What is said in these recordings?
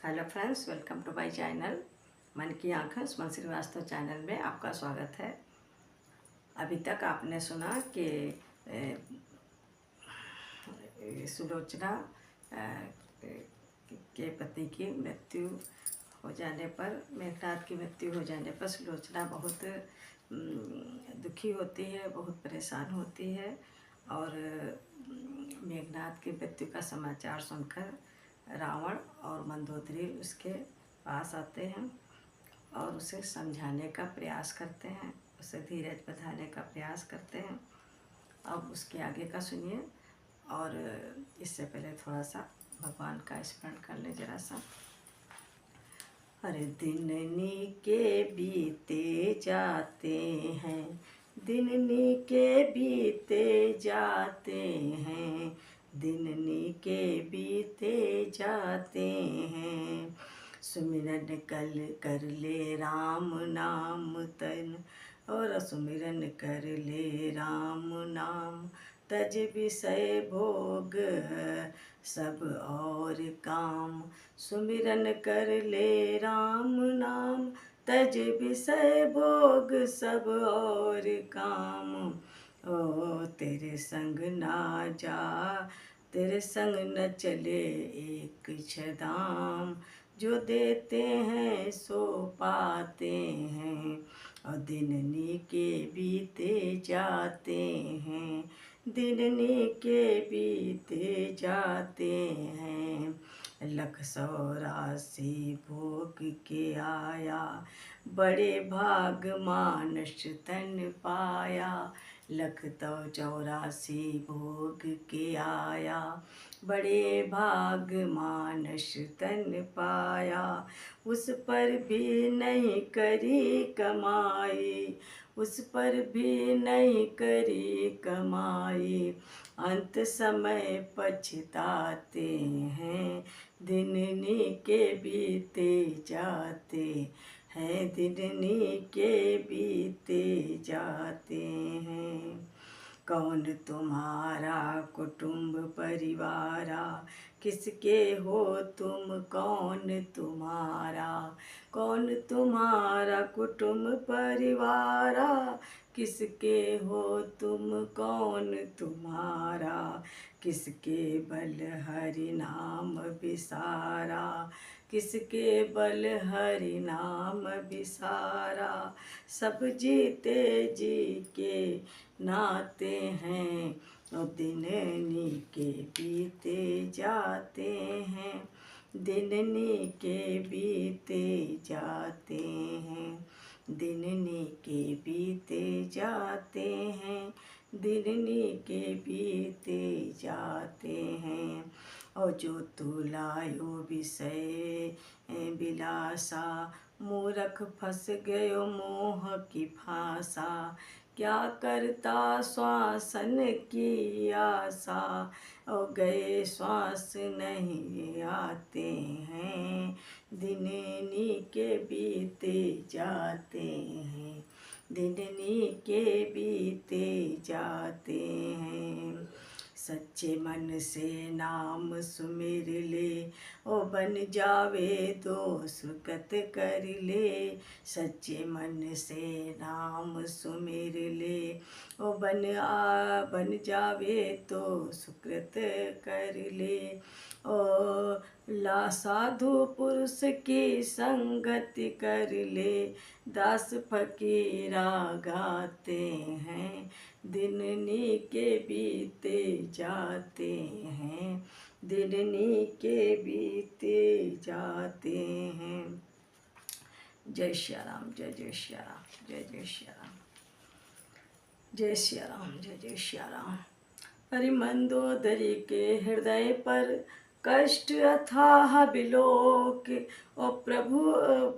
Hello friends, welcome to my channel मन की आँखें। सुमन श्रीवास्तव चैनल में आपका स्वागत है। अभी तक आपने सुना कि सुलोचना के पति की मृत्यु हो जाने पर, मेघनाथ की मृत्यु हो जाने पर सुलोचना बहुत दुखी होती है, बहुत परेशान होती है। और मेघनाथ की मृत्यु का समाचार सुनकर रावण और मंदोदरी उसके पास आते हैं और उसे समझाने का प्रयास करते हैं, उसे धीरज बधाने का प्रयास करते हैं। अब उसके आगे का सुनिए। और इससे पहले थोड़ा सा भगवान का स्मरण कर ले जरा सा। अरे दिन के बीते जाते हैं, दिन के बीते जाते हैं, दिन के बीते जाते हैं। सुमिरन कल कर ले राम नाम तन, और सुमिरन कर ले राम नाम। तज विषय भोग सब और काम, सुमिरन कर ले राम नाम। तज विषय भोग सब और काम। ओ तेरे संग ना जा, तेरे संग न चले एक छदाम। जो देते हैं सो पाते हैं, और दिन के बीते जाते हैं, दिन के बीते जाते हैं। लख 84 भोग के आया, बड़े भाग मानस तन पाया। लख 84 भोग के आया, बड़े भाग मानस तन पाया। उस पर भी नहीं करी कमाई, उस पर भी नहीं करी कमाई। अंत समय पछताते हैं, दिन के बीते जाते हैं, दिन के बीते जाते हैं। कौन तुम्हारा कुटुंब परिवारा, किसके हो तुम कौन तुम्हारा। कौन तुम्हारा कुटुंब परिवारा, किसके हो तुम कौन तुम्हारा। किसके बल हरि नाम विसारा, किसके बल हरि नाम विसारा। सब जीते जी के नाते हैं, और दिन के बीते जाते हैं, दिन के बीते जाते हैं, दिन के बीते जाते हैं, दिन के बीते जाते हैं। और जो तुलायो विषय विलासा, मूर्ख फंस गयो मोह की फांसा। क्या करता श्वासन की आशा, और गए श्वास नहीं आते हैं, दिन के बीते जाते हैं, दिन के बीते जाते हैं। सच्चे मन से नाम सुमिर ले, ओ बन जावे दो सुकृत कर ले। सच्चे मन से नाम सुमिर ले, ओ बन जावे तो सुकृत कर ले। ओ ला साधु पुरुष की संगति कर ले, दास फकीरा गाते हैं, दिन के बीते जाते हैं, दिन के बीते जाते हैं। जय श्री राम, जय जय श्री राम, जय जय श्री राम, जय श्री राम, जय जय श्री राम। हरि मंदोदरी के हृदय पर कष्ट अथाह बिलोक, और प्रभु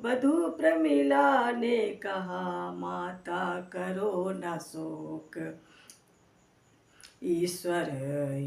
वधु प्रमिला ने कहा माता करो न शोक। ईश्वर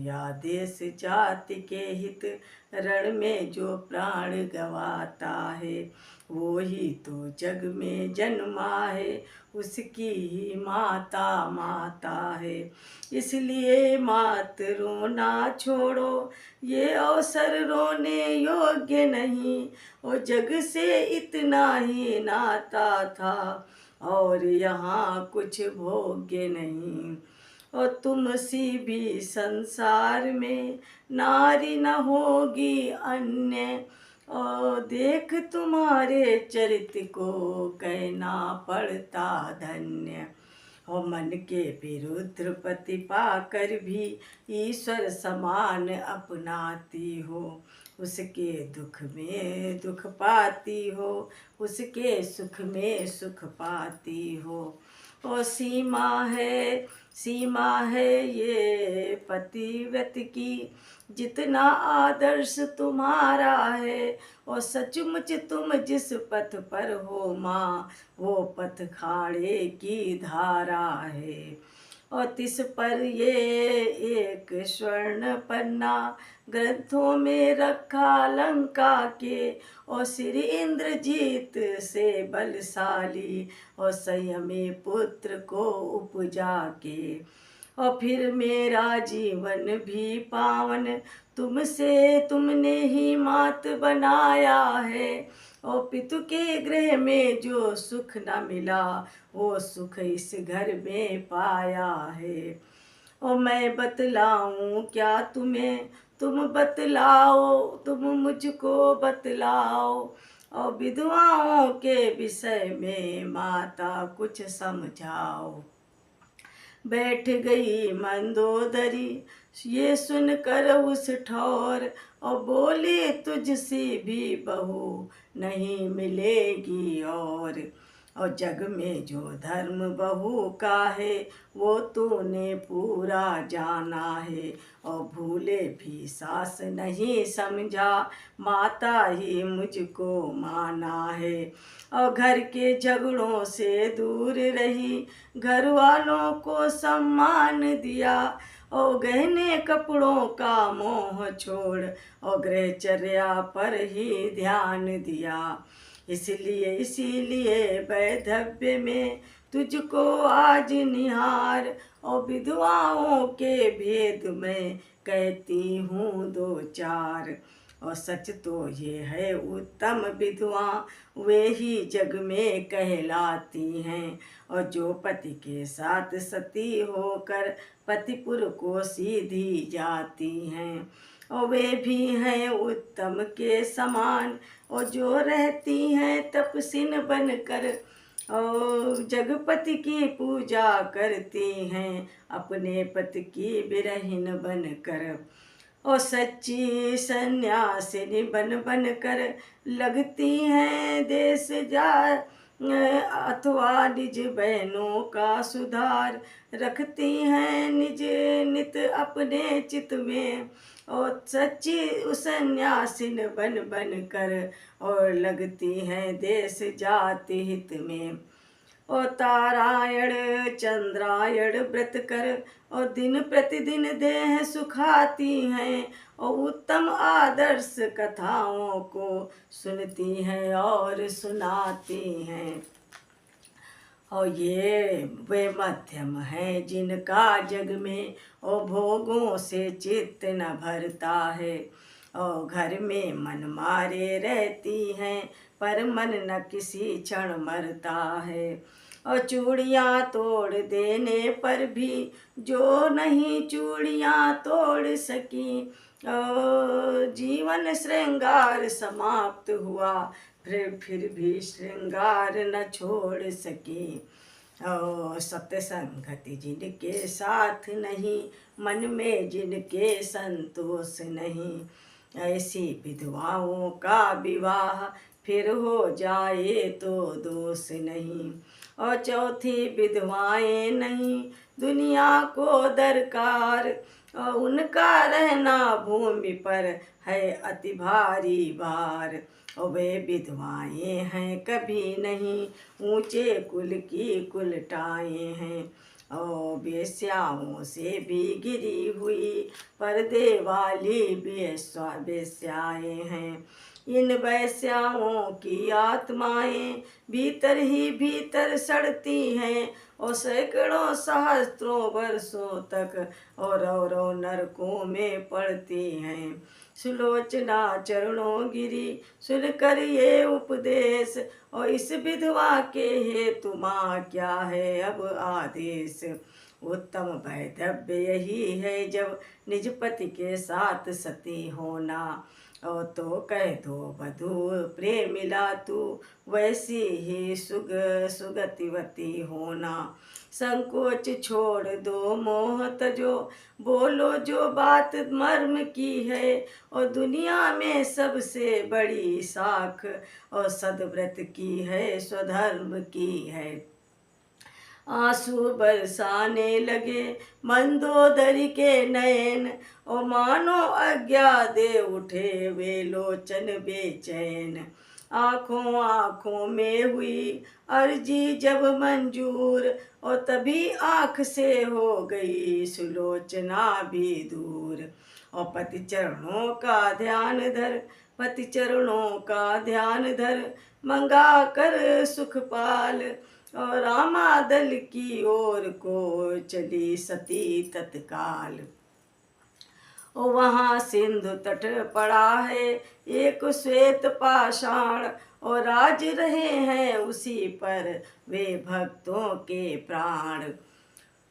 या देश जाति के हित रण में जो प्राण गवाता है, वो ही तो जग में जन्मा है, उसकी ही माता माता है। इसलिए मात रोना छोड़ो, ये अवसर रोने योग्य नहीं। और जग से इतना ही नाता था, और यहाँ कुछ भोग्य नहीं। और तुम सी भी संसार में नारी न होगी अन्य। और देख तुम्हारे चरित्र को कहना पड़ता धन्य। और मन के विरुद्ध पति पाकर भी ईश्वर समान अपनाती हो, उसके दुख में दुख पाती हो, उसके सुख में सुख पाती हो। और सीमा है ये पतिव्रत की, जितना आदर्श तुम्हारा है। और सचमुच तुम जिस पथ पर हो माँ, वो पथ खाड़े की धारा है। और तिस पर ये एक स्वर्ण पन्ना ग्रंथों में रखा लंका के। और श्री इंद्रजीत से बलशाली, और संयमी पुत्र को उपजा के। और फिर मेरा जीवन भी पावन, तुमने ही मात बनाया है। और पितु के गृह में जो सुख न मिला, वो सुख इस घर में पाया है। और मैं बतलाऊं क्या तुम्हें, तुम बतलाओ, तुम मुझको बतलाओ। और विधवाओं के विषय में माता कुछ समझाओ। बैठ गई मंदोदरी ये सुनकर उस ठौर, और बोली तुझसी भी बहू नहीं मिलेगी और जग में जो धर्म बहू का है, वो तूने पूरा जाना है। और भूले भी सास नहीं समझा, माता ही मुझको माना है। और घर के झगड़ों से दूर रही, घर वालों को सम्मान दिया। और गहने कपड़ों का मोह छोड़, और गृहचर्या पर ही ध्यान दिया। इसीलिए वैधव्य में तुझको आज निहार। और विधवाओं के भेद में कहती हूँ दो चार। और सच तो ये है उत्तम विधवा, वे ही जग में कहलाती हैं। और जो पति के साथ सती होकर पतिपुर को सीधी जाती हैं। और वे भी हैं उत्तम के समान, और जो रहती हैं तपस्विन बनकर। और जगपति की पूजा करती हैं, अपने पति की विरहिन बनकर। और सच्ची सन्यासिनी बन कर लगती हैं देश जा, अथवा निज बहनों का सुधार रखती हैं निज नित अपने चित में। और सच्ची सन्यासिन बन कर और लगती हैं देश जाति हित में। और तारायण चंद्रायण व्रत कर, और दिन प्रतिदिन देह सुखाती हैं। और उत्तम आदर्श कथाओं को सुनती हैं और सुनाती हैं। और ये वे मध्यम हैं जिनका जग में और भोगों से चित्त न भरता है। और घर में मन मारे रहती हैं, पर मन न किसी क्षण मरता है। और चूड़ियाँ तोड़ देने पर भी जो नहीं चूड़ियाँ तोड़ सकी। और जीवन श्रृंगार समाप्त हुआ, फिर भी श्रृंगार न छोड़ सकी। और सत्संगति जिनके साथ नहीं, मन में जिनके संतोष नहीं, ऐसी विधवाओं का विवाह फिर हो जाए तो दोष नहीं। और चौथी विधवाएं नहीं दुनिया को दरकार, और उनका रहना भूमि पर है अति भारी भार। और वे विधवाएं हैं कभी नहीं ऊंचे कुल की कुलटाएं हैं, ओ बेस्याओं से भी गिरी हुई पर्दे वाली बेस्याएँ हैं। इन वेश्याओं की आत्माएं भीतर ही भीतर सड़ती हैं और सैकड़ों सहस्त्रों वर्षों तक और नरकों में पड़ती हैं। सुलोचना चरणों गिरी सुनकर ये उपदेश, और इस विधवा के हेतु माँ क्या है अब आदेश। उत्तम वैधव्य यही है जब निज पति के साथ सती होना, और तो कह दो वधू प्रेम मिला तू वैसी ही सुगतिवती होना। संकोच छोड़ दो मोह तजो, बोलो जो बात मर्म की है, और दुनिया में सबसे बड़ी साख और सदव्रत की है स्वधर्म की है। आंसू बरसाने लगे मंदोदरी के नयन, और मानो आज्ञा दे उठे वे लोचन बेचैन। आँखों आँखों में हुई अर्जी जब मंजूर, और तभी आँख से हो गई सुलोचना भी दूर। और पति चरणों का ध्यान धर, पति चरणों का ध्यान धर, मंगा कर सुखपाल, और रामादल की ओर को चली सती तत्काल। और वहाँ सिंधु तट पड़ा है एक श्वेत पाषाण, और राज रहे हैं उसी पर वे भक्तों के प्राण।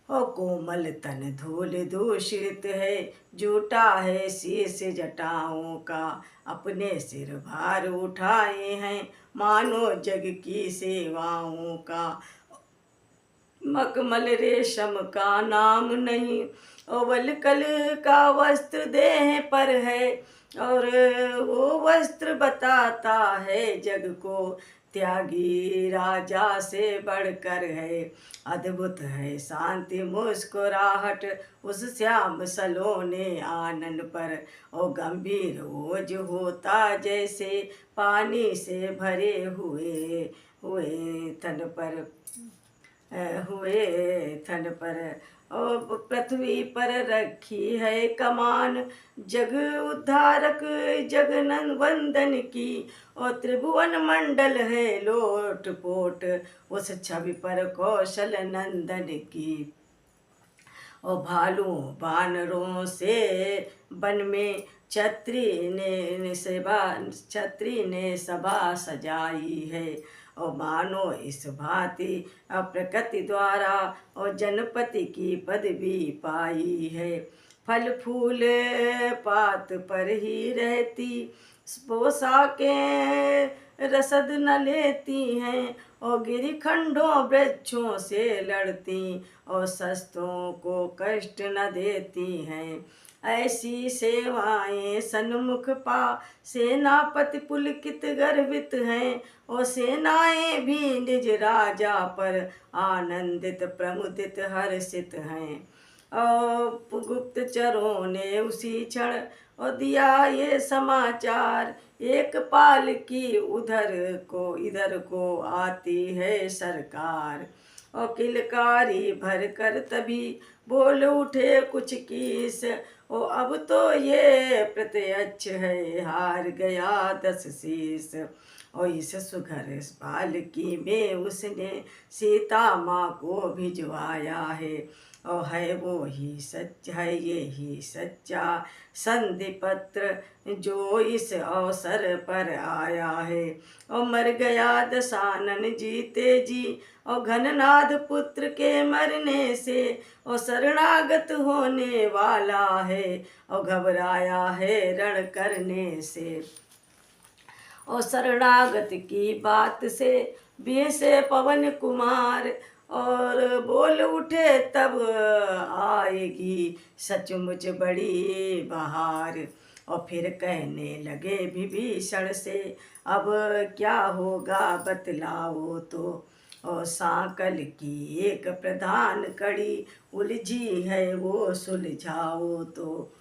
और कोमल तन धूल दूषित है, जूटा है शीश जटाओं का, अपने सिर भार उठाए हैं मानो जग की सेवाओं का। मखमल रेशम का नाम नहीं, और वलकल का वस्त्र देह पर है, और वो वस्त्र बताता है जग को त्यागी राजा से बढ़कर है। अद्भुत है शांति मुस्कुराहट उस श्याम सलोने आनन पर, और गंभीर ओज होता जैसे पानी से भरे हुए थन पर। और पृथ्वी पर रखी है कमान जग उद्धारक जगनन वंदन की, और त्रिभुवन मंडल है लोट पोट उस छवि पर कौशल नंदन की। और भालू बानरों से वन में छत्री ने सभा सजाई है, और मानो इस भांति प्रकृति द्वारा और जनपति की पदवी पाई है। फल फूल पात पर ही रहती पोशाकें रसद न लेती हैं, और गिरिखंडों वृक्षों से लड़ती और शस्त्रों को कष्ट न देती हैं। ऐसी सेवाएं सन्मुख पा सेनापति पुलकित गर्वित हैं, और सेनाएं भी निज राजा पर आनंदित प्रमुदित हर्षित हैं। और गुप्तचरों ने उसी क्षण और दिया ये समाचार, एक पाल की इधर को आती है सरकार। और किलकारी भर कर तभी बोल उठे कुछ कीस, ओ अब तो ये प्रत्यक्ष है हार गया 10 शीस। और इस सुघर बालकी में उसने सीता माँ को भिजवाया है, और है वो ही सच है ये ही सच्चा संधि पत्र जो इस अवसर पर आया है। और मर गया दशानन जीते जी, और घननाद पुत्र के मरने से, और शरणागत होने वाला है, और घबराया है रण करने से। और शरणागत की बात से बीसे पवन कुमार, और बोल उठे तब आएगी सचमुच बड़ी बहार। और फिर कहने लगे विभीषण से, अब क्या होगा बतलाओ तो। और सांकल की एक प्रधान कड़ी उलझी है वो सुलझाओ तो।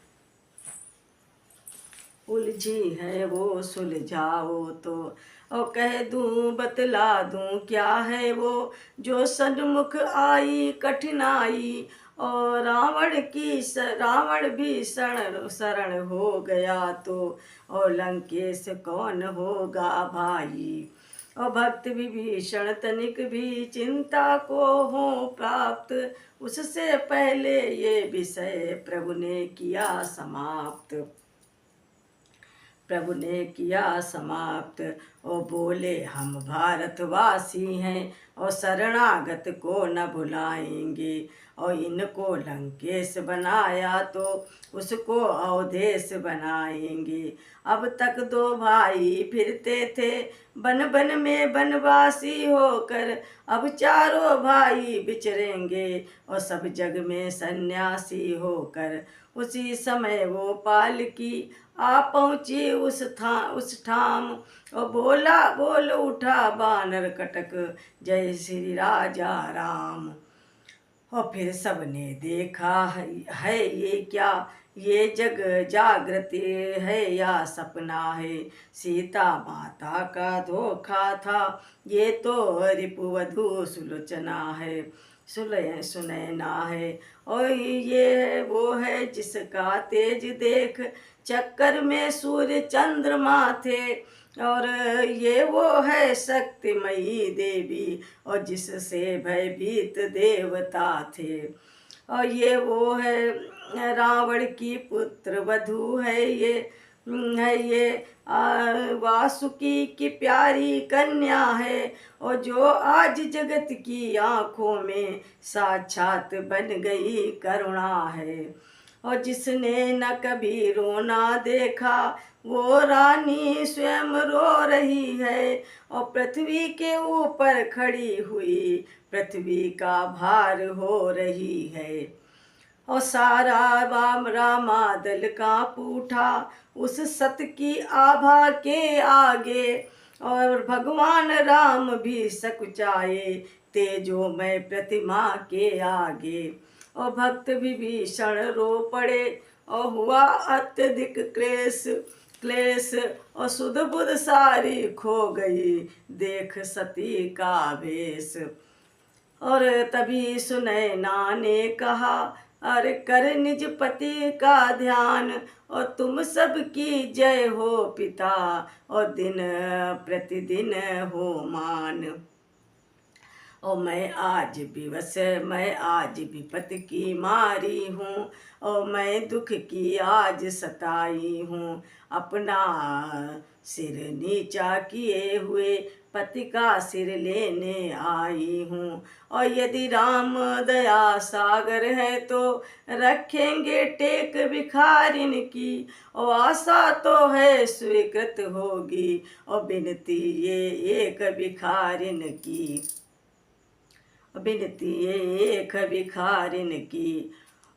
उलझी है वो सुलझाओ तो, और कह दूं बतला दूं क्या है वो जो सन्मुख आई कठिनाई। और रावण भी शरण शरण हो गया तो, और लंकेश कौन होगा भाई। और भक्त विभीषण तनिक भी चिंता को हो प्राप्त, उससे पहले ये विषय प्रभु ने किया समाप्त। प्रभु ने किया समाप्त। और बोले हम भारतवासी हैं और शरणागत को न भुलाएंगे। और इनको लंकेश बनाया तो उसको अवधेश बनाएंगे। अब तक दो भाई फिरते थे बन बन में बनवासी होकर, अब चारों भाई बिछड़ेंगे और सब जग में सन्यासी होकर। उसी समय वो पालकी आ पहुँची उस ठाम, और बोल उठा बानर कटक जय श्री राजा राम। और फिर सबने देखा है ये क्या, ये जग जागृति है या सपना है। सीता माता का धोखा था, ये तो रिपुवधू सुलोचना है, सुनैना है। और ये वो है जिसका तेज देख चक्कर में सूर्य चंद्रमा थे। और ये वो है शक्तिमयी देवी और जिससे भयभीत देवता थे। और ये वो है रावण की पुत्र वधू है ये वासुकी की प्यारी कन्या है। और जो आज जगत की आँखों में साक्षात बन गई करुणा है। और जिसने न कभी रोना देखा वो रानी स्वयं रो रही है। और पृथ्वी के ऊपर खड़ी हुई पृथ्वी का भार हो रही है। और सारा रामादल कांप उठा उस सत की आभा के आगे। और भगवान राम भी सकुचाए तेजोमय प्रतिमा के आगे। और भक्त विभीषण रो पड़े और हुआ अत्यधिक क्लेश और सुध बुध सारी खो गई देख सती का भेष। और तभी सुनैना ने कहा अरे कर निज पति का ध्यान, और तुम सबकी जय हो पिता और दिन प्रतिदिन हो मान। और मैं आज विपत की मारी हूँ, और मैं दुख की आज सताई हूँ। अपना सिर नीचा किए हुए पति का सिर लेने आई हूँ। और यदि राम दया सागर है तो रखेंगे टेक भिखारिन की। और आशा तो है स्वीकृत होगी और विनती ये एक भिखारिन की।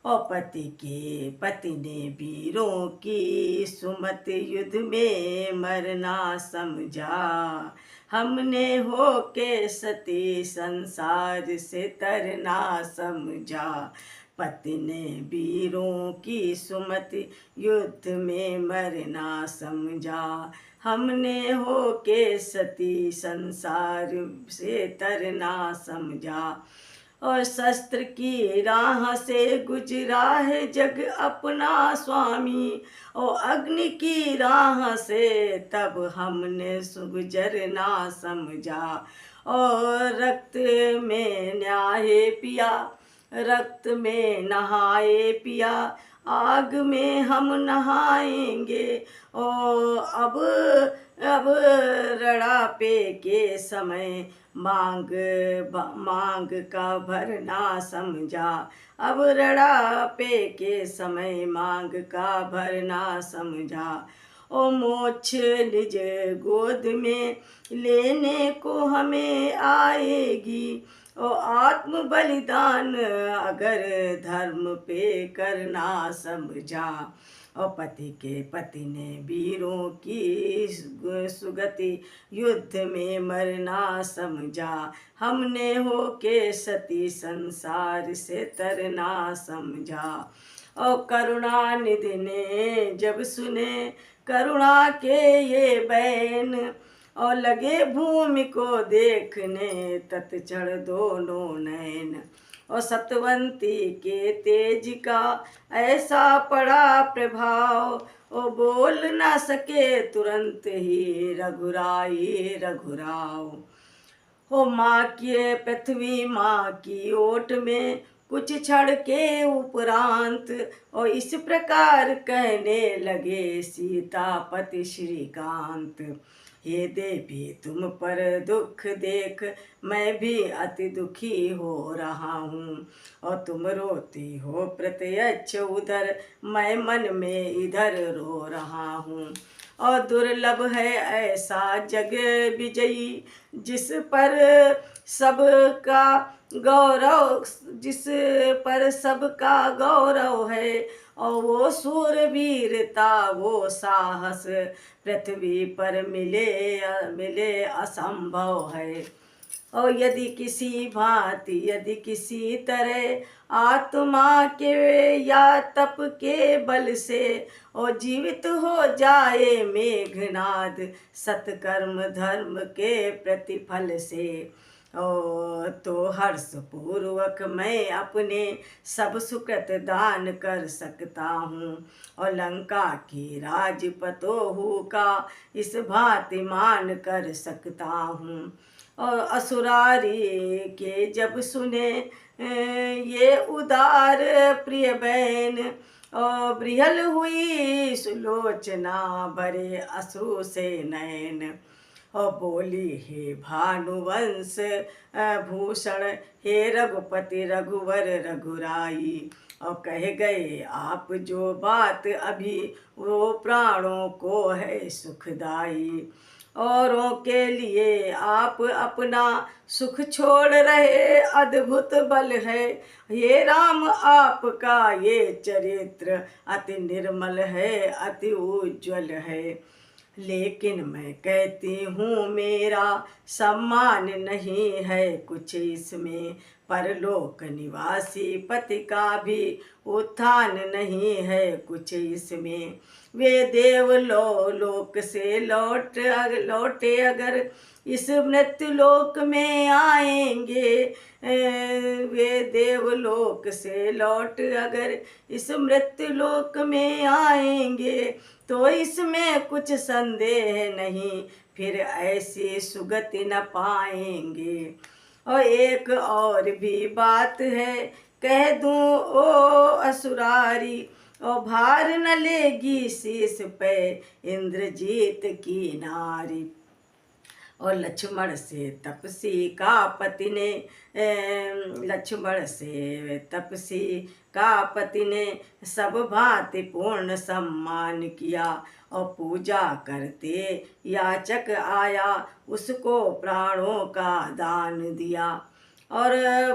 और पति ने वीरों की सुमत युद्ध में मरना समझा। हमने हो के सती संसार से तरना समझा। पति ने वीरों की सुमत युद्ध में मरना समझा। हमने हो के सती संसार से तरना समझा। और शस्त्र की राह से गुजरा है जग अपना स्वामी। और अग्नि की राह से तब हमने गुजरना समझा। और रक्त में न्याय पिया, रक्त में नहाए पिया, आग में हम नहाएंगे। और अब रड़ापे के समय मांग का भरना समझा। अब रड़ापे के समय मांग का भरना समझा। ओ मोक्ष निज गोद में लेने को हमें आएगी। और आत्म बलिदान अगर धर्म पे करना समझा। और पति ने वीरों की सुगति युद्ध में मरना समझा। हमने हो के सती संसार से तरना समझा। और करुणा निधि ने जब सुने करुणा के ये बैन, और लगे भूमि को देखने तत्क्षण दोनों नैन। और सतवंती के तेज का ऐसा पड़ा प्रभाव, ओ बोल न सके तुरंत ही रघुराई रघुराव। हो माँ की पृथ्वी माँ की ओट में कुछ क्षण के उपरांत, और इस प्रकार कहने लगे सीतापति श्रीकांत। हे देवी तुम पर दुख देख मैं भी अति दुखी हो रहा हूँ, और तुम रोती हो प्रत्यक्ष उधर मैं मन में इधर रो रहा हूँ। और दुर्लभ है ऐसा जग विजयी जिस पर सबका गौरव, जिस पर सबका गौरव है, और वो शूरवीरता वो साहस पृथ्वी पर मिले असंभव है। और यदि किसी भांति यदि किसी तरह आत्मा के या तप के बल से और जीवित हो जाए मेघनाद सत्कर्म धर्म के प्रतिफल से, तो हर्ष पूर्वक मैं अपने सब सुकृत दान कर सकता हूँ, और लंका की राजपतोहू का इस भांति मान कर सकता हूँ। और असुरारी के जब सुने ये उदार प्रिय बहन, और बृहल हुई सुलोचना भरे अश्रु से नयन। और बोली हे भानुवंश भूषण हे रघुपति रघुवर रघुराई, और कह गए आप जो बात अभी वो प्राणों को है सुखदाई। औरों के लिए आप अपना सुख छोड़ रहे अद्भुत बल है, ये राम आपका ये चरित्र अति निर्मल है अति उज्ज्वल है। लेकिन मैं कहती हूँ मेरा सम्मान नहीं है कुछ इसमें, परलोक निवासी पति का भी उत्थान नहीं है कुछ इसमें। वे लोक से लौटे अगर इस मृत्यु लोक में आएंगे, वे देवलोक से लौट अगर इस मृत्यु लोक में आएंगे, तो इसमें कुछ संदेह नहीं फिर ऐसी सुगति न पाएंगे। और एक और भी बात है कह दूं ओ असुरारी, और भार न लेगी शीश पे इंद्रजीत की नारी। और लक्ष्मण से तपसी का पति ने लक्ष्मण से तपसी का पति ने सब भांति पूर्ण सम्मान किया, और पूजा करते याचक आया उसको प्राणों का दान दिया। और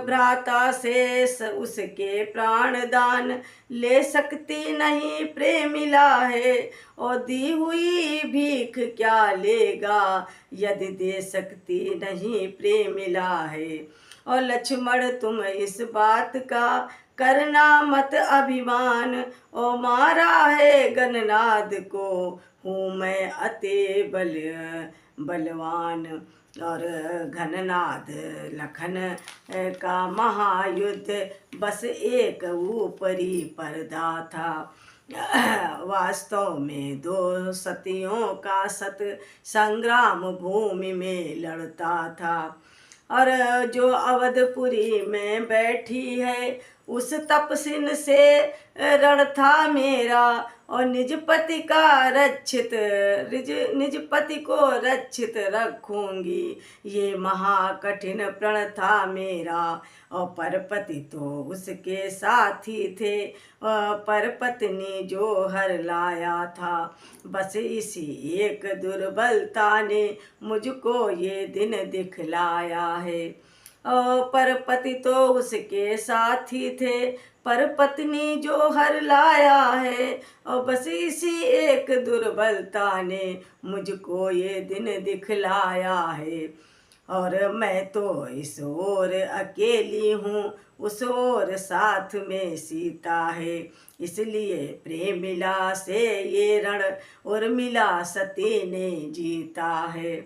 भ्राता से उसके प्राण दान ले सकती नहीं प्रेमिला है, और दी हुई भीख क्या लेगा यदि दे सकती नहीं प्रेमिला है। और लक्ष्मण तुम इस बात का करना मत अभिमान, और मारा है गणनाद को हूँ मैं अति बलवान। और घननाद लखन का महायुद्ध बस एक ऊपरी पर्दा था। वास्तव में दो सतियों का सत संग्राम भूमि में लड़ता था। और जो अवधपुरी में बैठी है उस तपसिन से रण था मेरा, और निज पति को रक्षित रखूंगी ये महाकठिन प्रण था मेरा। और परपति तो उसके साथी थे, परपत्नी जो हर लाया था, बस इसी एक दुर्बलता ने मुझको ये दिन दिखलाया है। परपति तो उसके साथी थे, पर पत्नी जो हर लाया है, और बस इसी एक दुर्बलता ने मुझको ये दिन दिखलाया है। और मैं तो इस ओर अकेली हूँ, उस ओर साथ में सीता है। इसलिए प्रेम मिला से ये रण उर्मिला सती ने जीता है।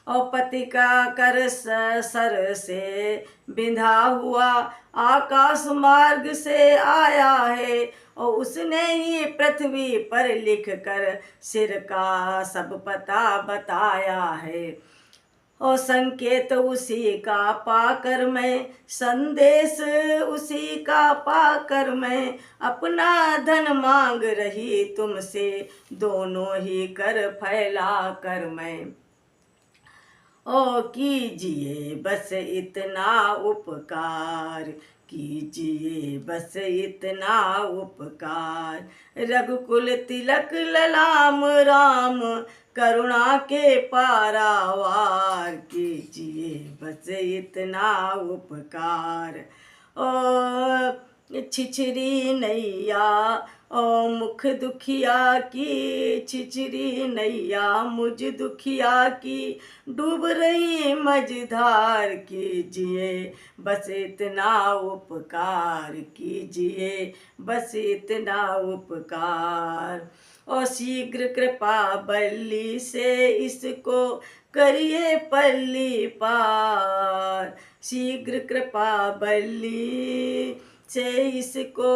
और पति का कर सर से बिंधा हुआ आकाश मार्ग से आया है, और उसने ही पृथ्वी पर लिख कर सिर का सब पता बताया है। और संकेत उसी का पाकर मैं, संदेश उसी का पाकर मैं, अपना धन मांग रही तुमसे, दोनों ही कर फैला कर मैं। ओ कीजिए बस इतना उपकार, कीजिए बस इतना उपकार, रघुकुल तिलक ललाम राम, करुणा के पारावार, कीजिए बस इतना उपकार। ओ छिछरी नैया ओ मुख दुखिया की, छिछरी नैया मुझ दुखिया की, डूब रही मझधार, कीजिए बस इतना उपकार, कीजिए बस इतना उपकार। और शीघ्र कृपा बल्ली से इसको करिए पल्ली पार, शीघ्र कृपा बल्ली से इसको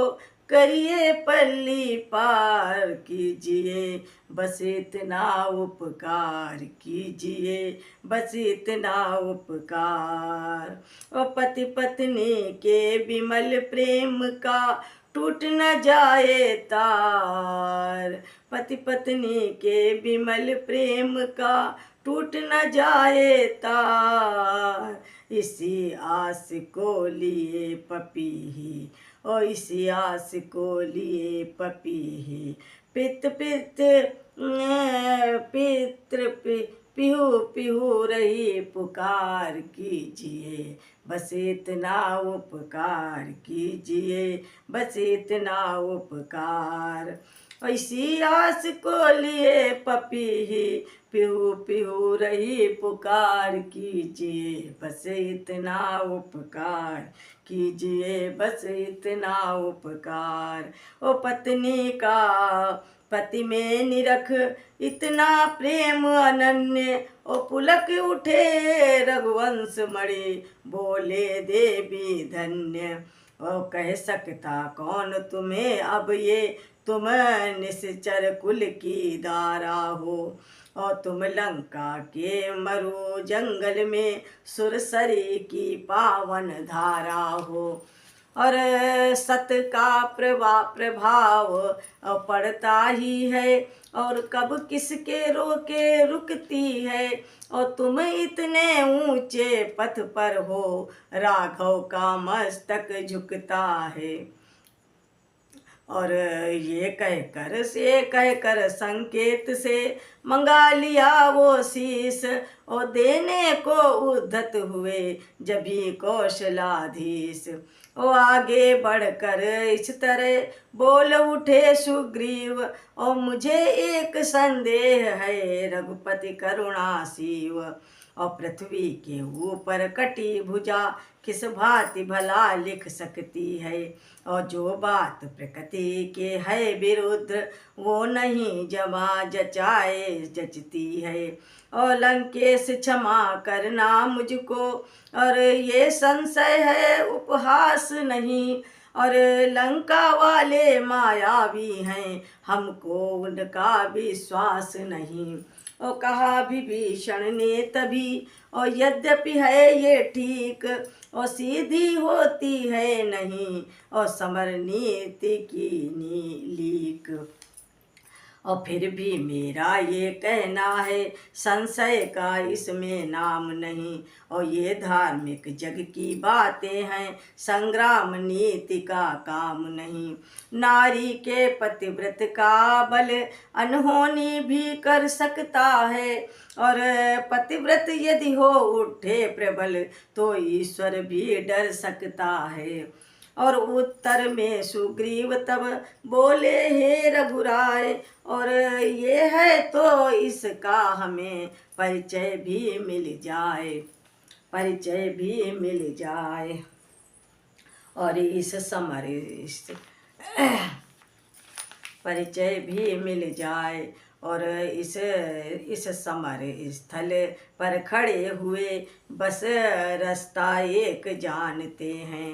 करिए पल्ली पार, कीजिए बस इतना उपकार, कीजिए बस इतना उपकार। और पति पत्नी के विमल प्रेम का टूट न जाए तार, पति पत्नी के विमल प्रेम का टूट न जाए तार, इसी आस को लिए पपीही, और इसी आस को लिए पपीही, पित पित पितृ पिहू पिहू रही पुकार, कीजिए बस इतना उपकार, कीजिए बस इतना उपकार। इसी आस को लिए पपीही, पिहू पिहू रही पुकार, कीजिए बस इतना उपकार, कीजिए बस इतना उपकार। ओ पत्नी का पति में निरख इतना प्रेम अनन्य, ओ पुलक उठे रघुवंश मणि, बोले देवी धन्य। ओ कह सकता कौन तुम्हें अब ये, तुम निश्चर कुल की दारा हो, और तुम लंका के मरु जंगल में सुरसरी की पावन धारा हो। और सत का प्रभाव पड़ता ही है, और कब किसके रोके रुकती है, और तुम इतने ऊंचे पथ पर हो, राघव का मस्तक झुकता है। और ये कहकर संकेत से मंगा लिया वो शीस, और देने को उद्धत हुए जभी कौशलाधीश। ओ आगे बढ़कर इस तरह बोल उठे सुग्रीव, और मुझे एक संदेह है रघुपति करुणा शिव, और पृथ्वी के ऊपर कटी भुजा किस भांति भला लिख सकती है, और जो बात प्रकृति के है विरुद्ध, वो नहीं जमा जचाए जचती है। और लंकेश क्षमा करना मुझको, और ये संशय है उपहास नहीं, और लंका वाले मायावी हैं, हमको उनका विश्वास नहीं। और कहा विभीषण ने तभी, और यद्यपि है ये ठीक, और सीधी होती है नहीं, और समर नीति की लीक। और फिर भी मेरा ये कहना है, संशय का इसमें नाम नहीं, और ये धार्मिक जग की बातें हैं, संग्राम नीति का काम नहीं। नारी के पतिव्रत का बल अनहोनी भी कर सकता है, और पतिव्रत यदि हो उठे प्रबल, तो ईश्वर भी डर सकता है। और उत्तर में सुग्रीव तब बोले हे रघुराय, और ये है तो इसका हमें परिचय भी मिल जाए। परिचय भी मिल जाए। और इस समर परिचय भी मिल जाए। और इस समर स्थल पर खड़े हुए बस रास्ता एक जानते हैं।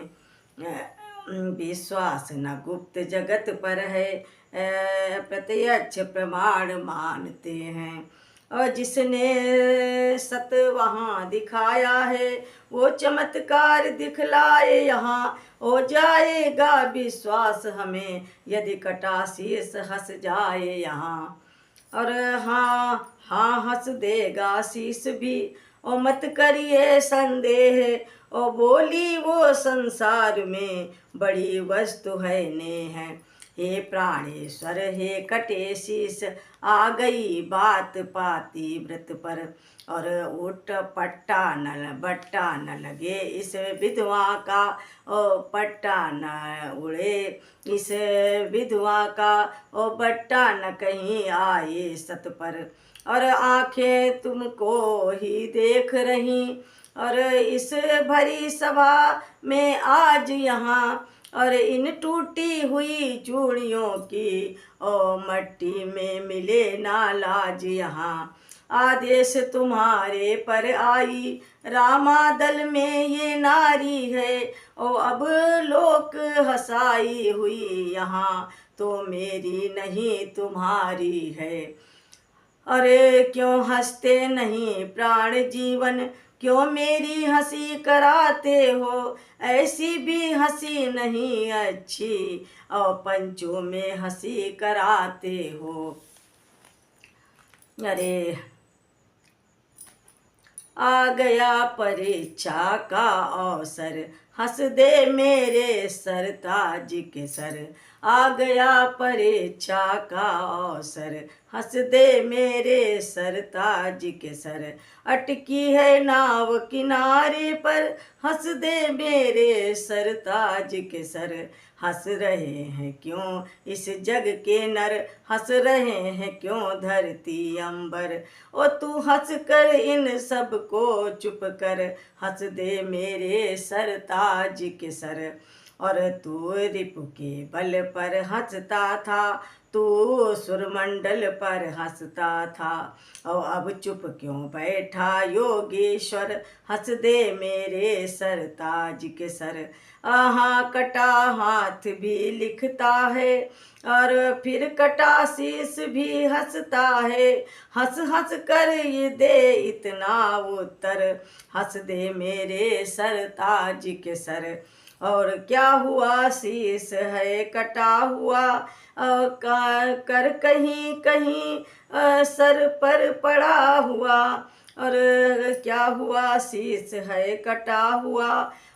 विश्वास न गुप्त जगत पर है, प्रत्यक्ष प्रमाण मानते हैं। और जिसने सत वहाँ दिखाया है, वो चमत्कार दिखलाए यहाँ। हो जाएगा विश्वास हमें, यदि कटा शीस हंस जाए यहाँ। और हाँ हाँ हंस देगा शीस भी, ओ मत करिए संदेह। ओ बोली वो संसार में बड़ी वस्तु है नेह। हे प्राणेश्वर हे कटे शीस, आ गई बात पाती व्रत पर। और उठ पट्टा न लगे इस विधवा का, ओ पट्टा न उड़े इस विधवा का, ओ बट्टा न कहीं आए सत पर। और आंखें तुमको ही देख रही, और इस भरी सभा में आज यहाँ। और इन टूटी हुई चूड़ियों की, ओ मट्टी में मिले ना लाज यहाँ। आदेश तुम्हारे पर आई, रामादल में ये नारी है। ओ अब लोक हसाई हुई यहाँ, तो मेरी नहीं तुम्हारी है। अरे क्यों हंसते नहीं प्राण जीवन, क्यों मेरी हंसी कराते हो। ऐसी भी हंसी नहीं अच्छी, और पंचों में हंसी कराते हो। अरे आ गया परीक्षा का अवसर, हंस दे मेरे सरताज के सर। आ गया परीक्षा का अवसर, हंस दे मेरे सरताज के सर। अटकी है नाव किनारे पर, हंस दे मेरे सरताज के सर। हंस रहे हैं क्यों इस जग के नर, हंस रहे हैं क्यों धरती अंबर। ओ तू हंस कर इन सब को चुप कर, हंस दे मेरे सरताज के सर। और तू रिपु के बल पर हंसता था, तू सुरमंडल पर हंसता था। और अब चुप क्यों बैठा योगेश्वर, हंस दे मेरे सरताज के सर। आहा कटा हाथ भी लिखता है, और फिर कटा शीस भी हंसता है। हंस हंस कर ये दे इतना उत्तर, हंस दे मेरे सरताज के सर। और क्या हुआ शीस है कटा हुआ, कर कहीं कहीं सर पर पड़ा हुआ। और क्या हुआ शीस है कटा हुआ,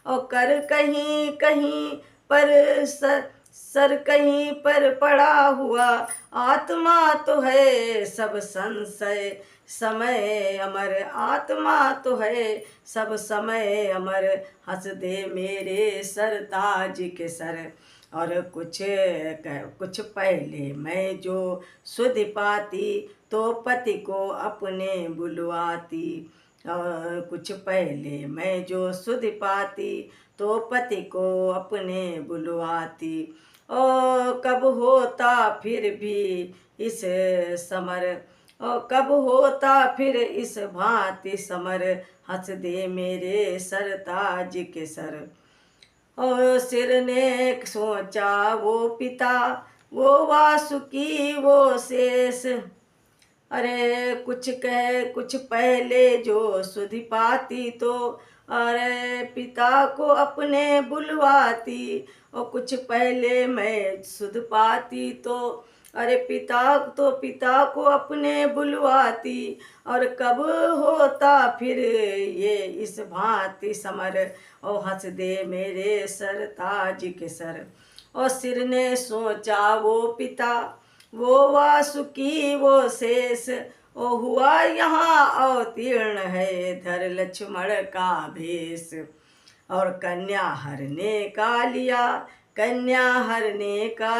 और कर कहीं कहीं पर सर कहीं पर पड़ा हुआ। आत्मा तो है सब संशय समय अमर, आत्मा तो है सब समय अमर। हंस दे मेरे सरताज के सर। और कुछ पहले मैं जो सुध पाती, तो पति को अपने बुलवाती। और कुछ पहले मैं जो सुध पाती, तो पति को अपने बुलवाती। ओ कब होता फिर भी इस समर, ओ कब होता फिर इस भांति समर। हंस दे मेरे सरताज के सर। और सिर ने सोचा वो पिता, वो वासुकी वो शेष। अरे कुछ पहले जो सुधि पाती, तो अरे पिता को अपने बुलवाती। और कुछ पहले मैं सुध पाती, तो अरे पिता को अपने बुलवाती। और कब होता फिर ये इस भांति समर, ओ हंस दे मेरे सरताज के सर। और सिर ने सोचा वो पिता, वो वासुकी वो शेष। ओ हुआ यहाँ अवतीर्ण है धर लक्ष्मण का भेष। और कन्या हरने का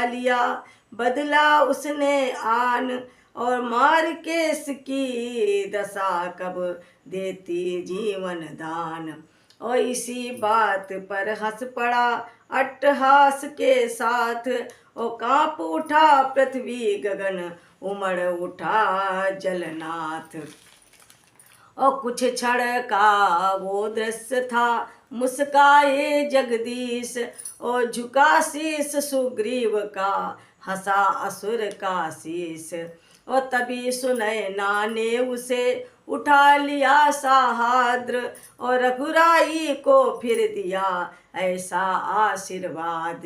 लिया, बदला उसने आन। और मार केस की दशा कब देती जीवन दान। और इसी बात पर हंस पड़ा अट्टहास के साथ, और कांप उठा पृथ्वी गगन उमड़ उठा जलनाथ। और कुछ क्षण का वो दृश्य था, मुस्काए जगदीश, और झुका शीस सुग्रीव का, हंसा असुर का शीस। और तभी सुनैना ने उसे उठा लिया सहाद्र, और रघुराई को फिर दिया ऐसा आशीर्वाद।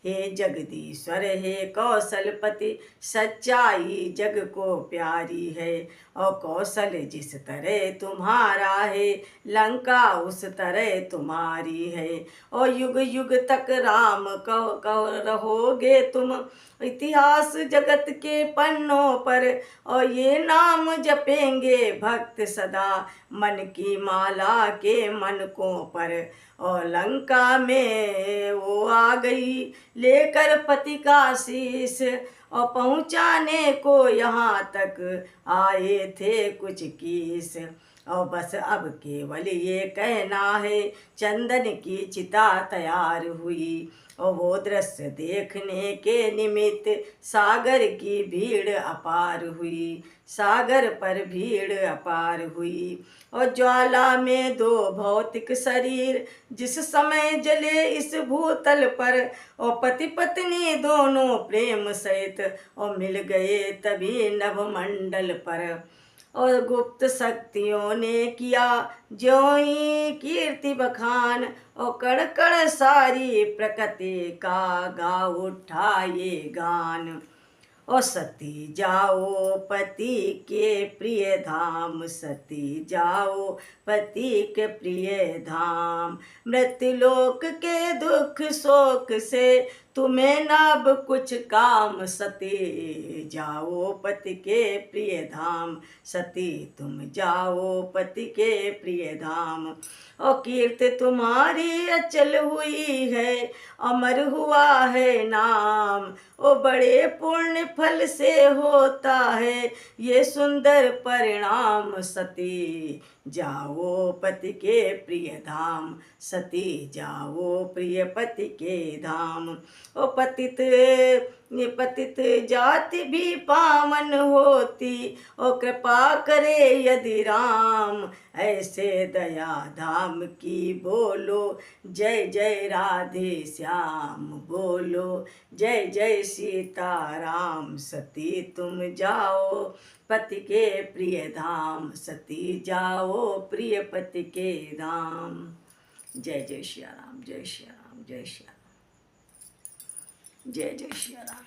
हे जगदीश्वर हे कौशलपति, सच्चाई जग को प्यारी है। और कौशल जिस तरह तुम्हारा है, लंका उस तरह तुम्हारी है। और युग युग तक राम कहो रहोगे तुम, इतिहास जगत के पन्नों पर। और ये नाम जपेंगे भक्त सदा, मन की माला के मनकों पर। और लंका में वो आ गई लेकर पति का शीश, और पहुँचाने को यहाँ तक आए थे कुछ किस। और बस अब केवल ये कहना है, चंदन की चिता तैयार हुई। और वो दृश्य देखने के निमित्त सागर की भीड़ अपार हुई, सागर पर भीड़ अपार हुई। और ज्वाला में दो भौतिक शरीर जिस समय जले इस भूतल पर, और पति पत्नी दोनों प्रेम सहित और मिल गए तभी नभमंडल पर। और गुप्त शक्तियों ने किया ज्यों ही कीर्ति बखान, और कण कण सारी प्रकृति का गा उठा ये गान। और सती जाओ पति के प्रिय धाम, सती जाओ पति के प्रिय धाम। मृत्युलोक के दुख शोक से तुम्हें नाब कुछ काम, सती जाओ पति के प्रिय धाम, सती तुम जाओ पति के प्रिय धाम। और कीर्ति तुम्हारी अचल हुई है, अमर हुआ है नाम। ओ बड़े पुण्य फल से होता है ये सुंदर परिणाम, सती जाओ पति के प्रिय धाम, सती जाओ प्रिय पति के धाम। ओ पतित पतित जाति भी पावन होती, ओ कृपा करे यदि राम। ऐसे दया धाम की बोलो जय जय राधे श्याम, बोलो जय जय सीताराम। सती तुम जाओ पति के प्रिय धाम, सती जाओ प्रिय पति के धाम। जय जय श्री राम, जय श्री राम, जय श्री राम, जय जय श्री राम।